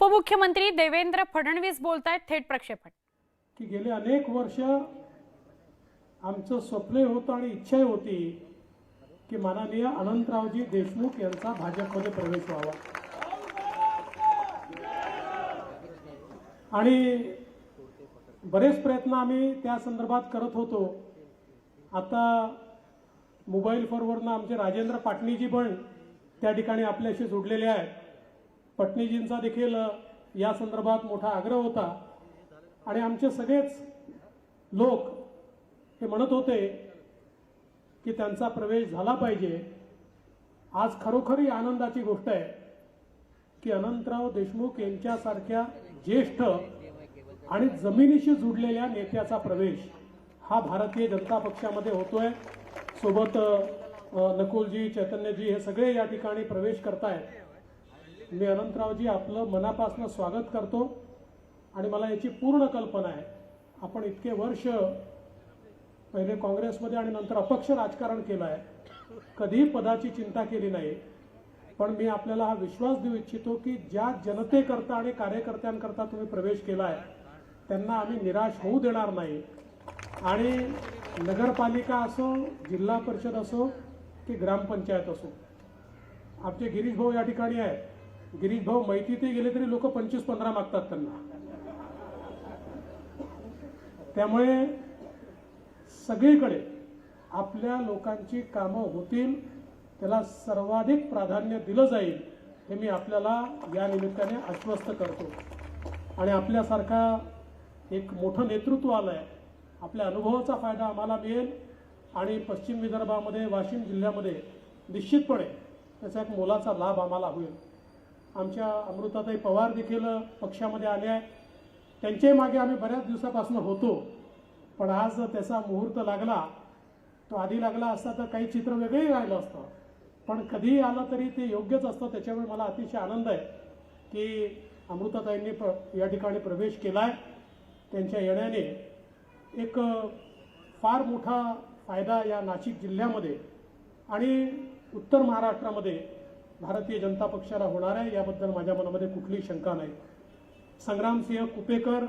उपमुख्यमंत्री देवेंद्र फडणवीस बोलतायत, थेट प्रक्षेपण। की गेले अनेक वर्ष आमचं स्वप्न होतं आणि इच्छा होती की माननीय अनंतरावजी देशमुख यांचा भाजपमध्ये प्रवेश व्हावा आणि बरेच प्रयत्न आम्ही त्या संदर्भात करत होतो। आता मोबाईल फोनवरनं आमचे राजेंद्र पाटणीजी पण त्या ठिकाणी आपल्याशी जोडलेले आहेत। पटणीजींचा देखील या संदर्भात मोठा आग्रह होता आणि आमचे सगळेच लोक हे म्हणत होते की त्यांचा प्रवेश झाला पाहिजे। आज खरोखरी आनंदाची गोष्ट आहे की अनंतराव देशमुख यांच्यासारख्या ज्येष्ठ आणि जमिनीशी जुडलेल्या नेत्याचा प्रवेश हा भारतीय जनता पक्षामध्ये होतोय। सोबत नकुलजी, चैतन्यजी हे सगळे या ठिकाणी प्रवेश करतायत। मी अनंतरावजी आपलं मनापासून स्वागत करतो आणि मला याची पूर्ण कल्पना आहे, आपण इतके वर्ष पहिले काँग्रेसमध्ये आणि नंतर अपक्ष राजकारण केलं आहे, कधी पदाची चिंता केली नाही। पण मी आपल्याला हा विश्वास देऊ इच्छितो की ज्या जनतेकरता आणि कार्यकर्त्यांकरता तुम्ही प्रवेश केला आहे त्यांना आम्ही निराश होऊ देणार नाही। आणि नगरपालिका असो, जिल्हा परिषद असो की ग्रामपंचायत असो, आमचे गिरीश भाऊ या ठिकाणी आहेत। गिरीश भाऊ माहितीत गेले तरी लोक 25-15 मागतात त्यांना। त्यामुळे सगळीकडे आपल्या लोकांची कामं होतील, त्याला सर्वाधिक प्राधान्य दिलं जाईल हे मी आपल्याला या निमित्ताने आश्वस्त करतो। आणि आपल्यासारखा एक मोठं नेतृत्व आलंय, आपल्या अनुभवाचा फायदा आम्हाला मिळेल आणि पश्चिम विदर्भामध्ये, वाशिम जिल्ह्यामध्ये निश्चितपणे त्याचा एक मोलाचा लाभ आम्हाला होईल। आमच्या अमृताताई पवार देखील पक्षामध्ये आल्या आहेत, त्यांच्याही मागे आम्ही बऱ्याच दिवसापासून होतो, पण आज त्याचा मुहूर्त लागला। तो आधी लागला असता तर काही चित्र वेगळंही राहिलं असतं, पण कधीही आलं तरी ते योग्यच असतं। त्याच्यामुळे मला अतिशय आनंद आहे की अमृताताईंनी या ठिकाणी प्रवेश केला आहे। त्यांच्या येण्याने एक फार मोठा फायदा या नाशिक जिल्ह्यामध्ये आणि उत्तर महाराष्ट्रामध्ये भारतीय जनता पक्षाला होणार आहे, याबद्दल माझ्या मनामध्ये कुठलीही शंका नाही। संग्रामसिंह कुपेकर,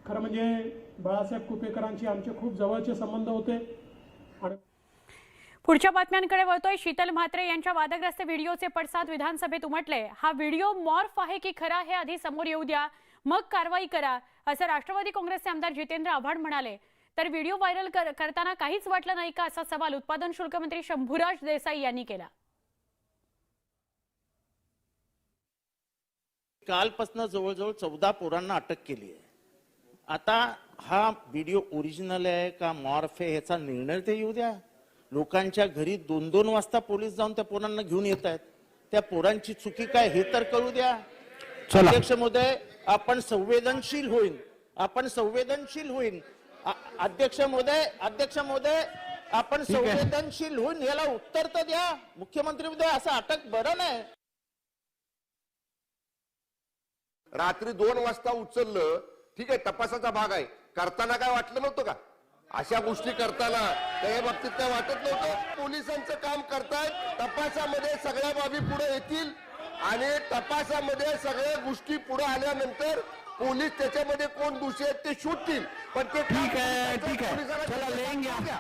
खरं म्हणजे बाळासाहेब कुपेकरांशी आमचे खूप जवळचे संबंध होते। आणि पुढच्या बातम्यांकडे वळतोय। शीतल म्हात्रे यांच्या वादग्रस्त व्हिडिओचे पडसाद विधानसभेत उमटले। हा व्हिडिओ मॉर्फ आहे की खरा हे आधी समोर येऊ द्या, मग कारवाई करा, असं राष्ट्रवादी काँग्रेसचे आमदार जितेंद्र आव्हाड म्हणाले। तर व्हिडिओ व्हायरल करताना काहीच वाटलं नाही का, असा सवाल उत्पादन शुल्क मंत्री शंभूराज देसाई यांनी केला। कालपासून जवळजवळ 14 पोरांना अटक केली आहे। आता हा व्हिडिओ ओरिजिनल आहे का मॉर्फ आहे याचा निर्णय ते येऊ द्या। लोकांच्या घरी 2-2 वाजता पोलीस जाऊन त्या पोरांना घेऊन येत आहेत, त्या पोरांची चुकी काय हे तर कळू द्या। अध्यक्ष महोदय, आपण संवेदनशील होईल, आपण संवेदनशील होईल। अध्यक्ष महोदय आपण संवेदनशील होईल, याला उत्तर तर द्या। मुख्यमंत्री महोदय, असं अटक बरं नाही। रात्री 2 वाजता उचललं, ठीक आहे, तपासाचा भाग आहे, करताना काय वाटलं नव्हतं का? अशा गोष्टी करताना त्या बाबतीत काय वाटत नव्हतं? पोलिसांचं काम करतायत, तपासामध्ये सगळ्या बाबी पुढे येतील आणि तपासामध्ये सगळ्या गोष्टी पुढे आल्यानंतर पोलीस त्याच्यामध्ये कोण दोषी आहेत ते शोधतील। पण ते ठीक आहे, चला लेंगे।